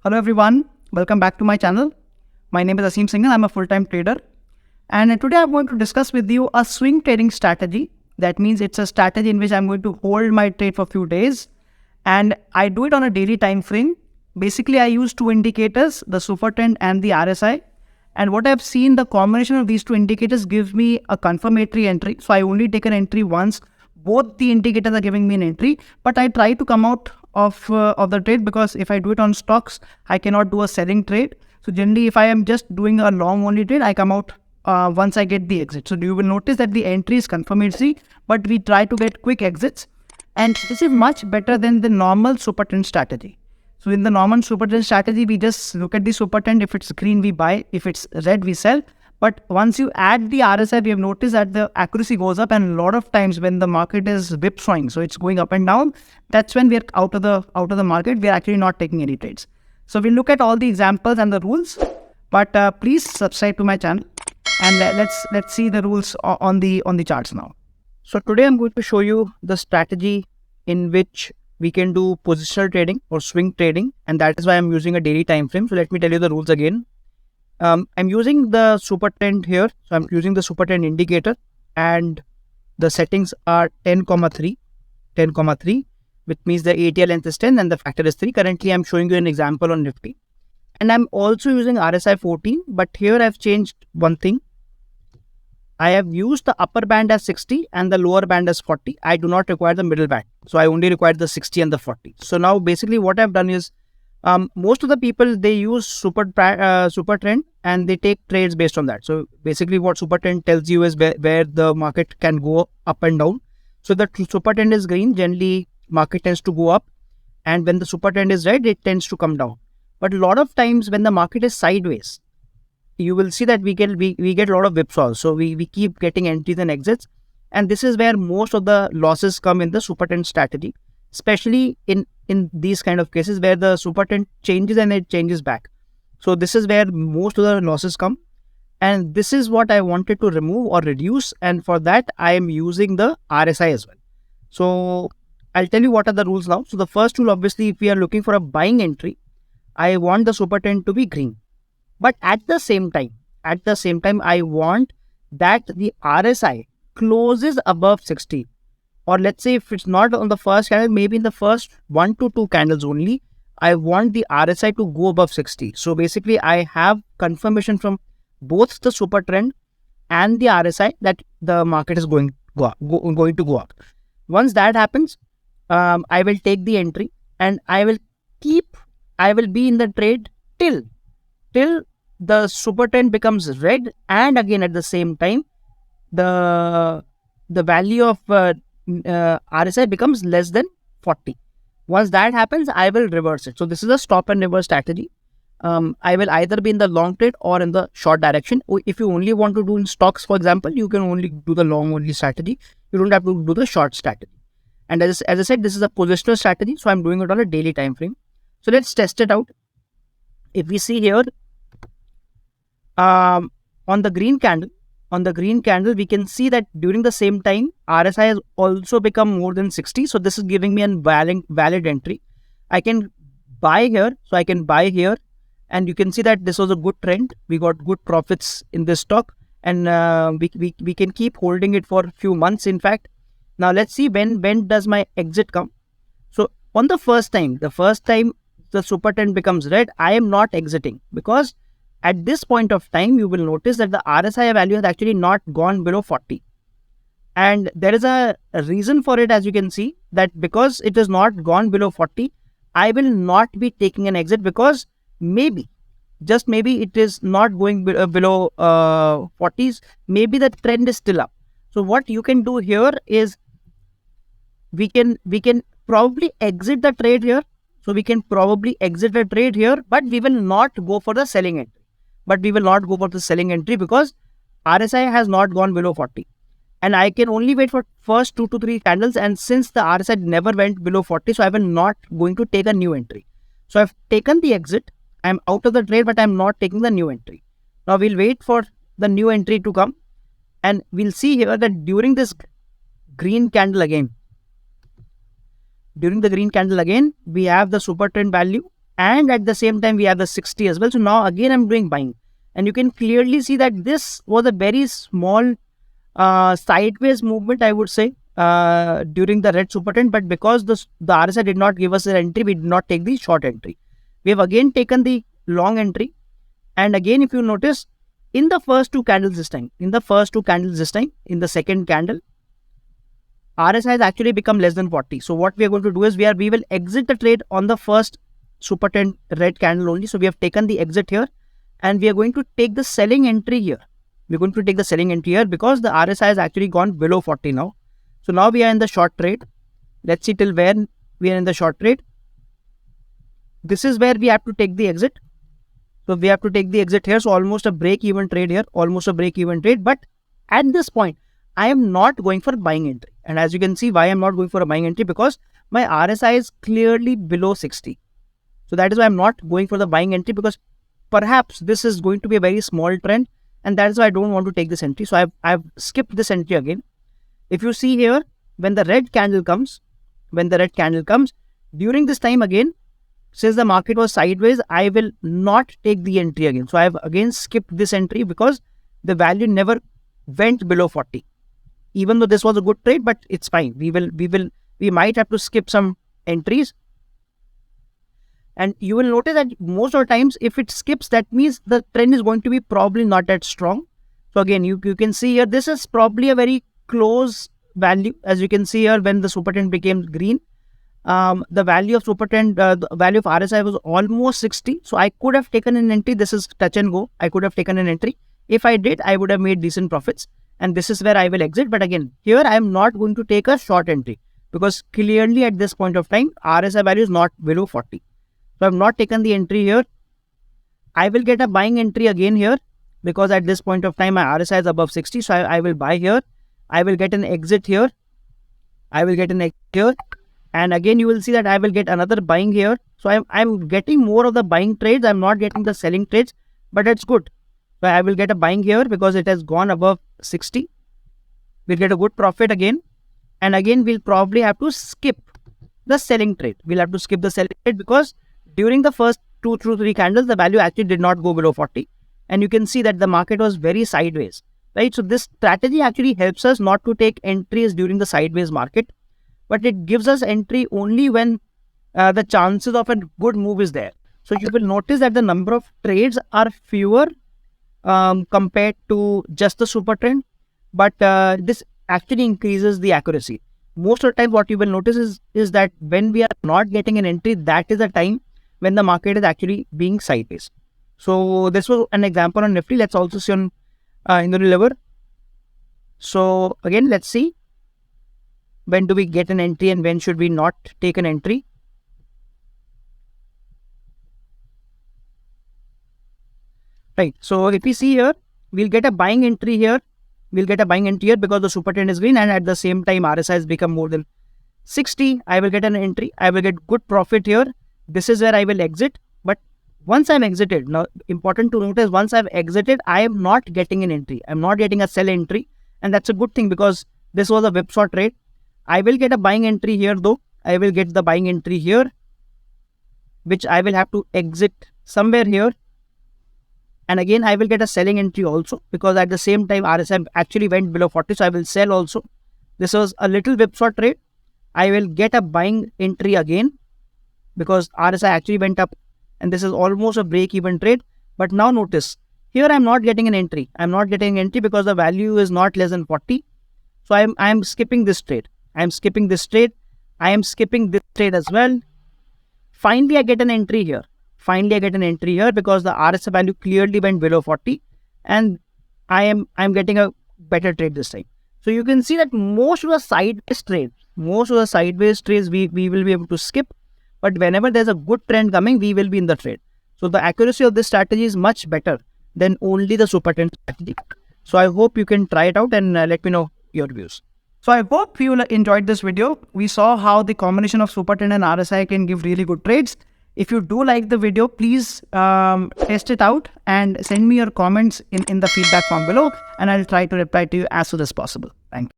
Hello everyone, welcome back to my channel. My name is Aseem Singhal, I'm a full-time trader. And today I'm going to discuss with you a swing trading strategy. That means it's a strategy in which I'm going to hold my trade for a few days. And I do it on a daily time frame. Basically, I use two indicators, the super trend and the RSI. And what I've seen, the combination of these two indicators gives me a confirmatory entry. So I only take an entry once. Both the indicators are giving me an entry, but I try to come out of the trade, because if I do it on stocks, I cannot do a selling trade. So generally, if I am just doing a long only trade, I come out once I get the exit. So you will notice that the entry is confirmatory, but we try to get quick exits. And this is much better than the normal super trend strategy. So in the normal super trend strategy, we just look at the super trend. If it's green, we buy. If it's red, we sell. But once you add the RSI, we have noticed that the accuracy goes up, and a lot of times when the market is whipsawing, so it's going up and down, that's when we are out of the market. We are actually not taking any trades. So we'll look at all the examples and the rules. But please subscribe to my channel, and let's see the rules on the charts now. So today I'm going to show you the strategy in which we can do positional trading or swing trading, and that is why I'm using a daily time frame. So let me tell you the rules again. I'm using the super trend here. So I'm using the super trend indicator, and the settings are 10,3, which means the ATL length is 10 and the factor is 3. Currently, I'm showing you an example on Nifty. And I'm also using RSI 14, but here I've changed one thing. I have used the upper band as 60 and the lower band as 40. I do not require the middle band. So I only require the 60 and the 40. So now basically what I've done is, most of the people, they use super trend and they take trades based on that. So basically what super trend tells you is where the market can go up and down. So the super trend is green, generally market tends to go up, and when the super trend is red, it tends to come down. But a lot of times when the market is sideways, you will see that we get a lot of whipsaws. So we keep getting entries and exits, and this is where most of the losses come in the super trend strategy, especially in these kind of cases where the super trend changes and it changes back. So this is where most of the losses come, and this is what I wanted to remove or reduce, and for that I am using the RSI as well. So I'll tell you what are the rules now. So the first rule, obviously, if we are looking for a buying entry, I want the super trend to be green. But at the same time, I want that the RSI closes above 60. Or let's say if it's not on the first candle, maybe in the first 1 to 2 candles only, I want the RSI to go above 60. So basically, I have confirmation from both the super trend and the RSI that the market is going to go up. Once that happens, I will take the entry, and I will be in the trade till the super trend becomes red, and again at the same time the value of RSI becomes less than 40. Once that happens, I will reverse it. So this is a stop and reverse strategy. I will either be in the long trade or in the short direction. If you only want to do in stocks, for example, you can only do the long only strategy. You don't have to do the short strategy. And as I said, this is a positional strategy, so I'm doing it on a daily time frame. So let's test it out. If we see here, on the green candle, we can see that during the same time, RSI has also become more than 60. So this is giving me a valid entry. I can buy here. So I can buy here, and you can see that this was a good trend. We got good profits in this stock, and we can keep holding it for a few months. In fact, now let's see when does my exit come. So on the first time the super trend becomes red, I am not exiting, because at this point of time, you will notice that the RSI value has actually not gone below 40. And there is a reason for it, as you can see, that because it has not gone below 40, I will not be taking an exit, because just maybe it is not going below 40s. Maybe the trend is still up. So what you can do here is we can probably exit the trade here. So we can probably exit the trade here, but we will not go for the selling entry. Because RSI has not gone below 40, and I can only wait for first 2 to 3 candles, and since the RSI never went below 40, so I will not going to take a new entry. So I've taken the exit, I'm out of the trade, but I'm not taking the new entry. Now we'll wait for the new entry to come, and we'll see here that during this green candle again, we have the super trend value, and at the same time we have the 60 as well. So now again I'm doing buying, and you can clearly see that this was a very small sideways movement, I would say, during the red super trend. But because the RSI did not give us an entry, we did not take the short entry. We have again taken the long entry, and again if you notice, in the first two candles this time, in the second candle, RSI has actually become less than 40. So what we are going to do is we will exit the trade on the first super trend red candle only. So we have taken the exit here, and we are going to take the selling entry here. We're going to take the selling entry here because the RSI has actually gone below 40 now. So now we are in the short trade. Let's see till where we are in the short trade. This is where we have to take the exit. So we have to take the exit here. So almost a break-even trade here, But at this point, I am not going for buying entry. And as you can see, why I'm not going for a buying entry? Because my RSI is clearly below 60. So that is why I'm not going for the buying entry, because perhaps this is going to be a very small trend, and that is why I don't want to take this entry. So I've skipped this entry again. If you see here, when the red candle comes, during this time again, since the market was sideways, I will not take the entry again. So I've again skipped this entry because the value never went below 40. Even though this was a good trade, but it's fine. We might have to skip some entries. And you will notice that most of the times, if it skips, that means the trend is going to be probably not that strong. So again, you can see here, this is probably a very close value. As you can see here, when the super trend became green, the value of super trend, the value of RSI was almost 60. So I could have taken an entry. This is touch and go. I could have taken an entry. If I did, I would have made decent profits. And this is where I will exit. But again, here I am not going to take a short entry, because clearly at this point of time, RSI value is not below 40. So I have not taken the entry here. I will get a buying entry again here, because at this point of time, my RSI is above 60. So I will buy here. I will get an exit here. And again, you will see that I will get another buying here. So I'm getting more of the buying trades. I'm not getting the selling trades, but it's good. So I will get a buying here because it has gone above 60. We'll get a good profit again. And again, we'll probably have to skip the selling trade. Because during the first 2 through 3 candles, the value actually did not go below 40. And you can see that the market was very sideways, right? So this strategy actually helps us not to take entries during the sideways market, but it gives us entry only when the chances of a good move is there. So you will notice that the number of trades are fewer compared to just the super trend, but this actually increases the accuracy. Most of the time, what you will notice is that when we are not getting an entry, that is the time when the market is actually being sideways. So this was an example on Nifty. Let's also see on Hindu lever. So again, let's see, when do we get an entry and when should we not take an entry. Right. So if we see here, we'll get a buying entry here. Because the super trend is green, and at the same time RSI has become more than 60. I will get an entry. I will get good profit here. This is where I will exit. But once I'm exited, now important to notice, once I've exited, I am not getting an entry. I'm not getting a sell entry. And that's a good thing, because this was a whipsaw trade. I will get a buying entry here though. I will get the buying entry here, which I will have to exit somewhere here. And again, I will get a selling entry also, because at the same time RSI actually went below 40. So I will sell also. This was a little whipsaw trade. I will get a buying entry again, because RSI actually went up, and this is almost a break-even trade. But now notice, here I'm not getting an entry. I'm not getting an entry because the value is not less than 40. So I'm skipping this trade. I am skipping this trade as well. Finally, I get an entry here. Because the RSI value clearly went below 40, and I'm getting a better trade this time. So you can see that most of the sideways trades we will be able to skip, but whenever there's a good trend coming, we will be in the trade. So the accuracy of this strategy is much better than only the super trend strategy. So I hope you can try it out and let me know your views. So I hope you enjoyed this video. We saw how the combination of super trend and RSI can give really good trades. If you do like the video, please test it out and send me your comments in the feedback form below, and I'll try to reply to you as soon as possible. Thank you.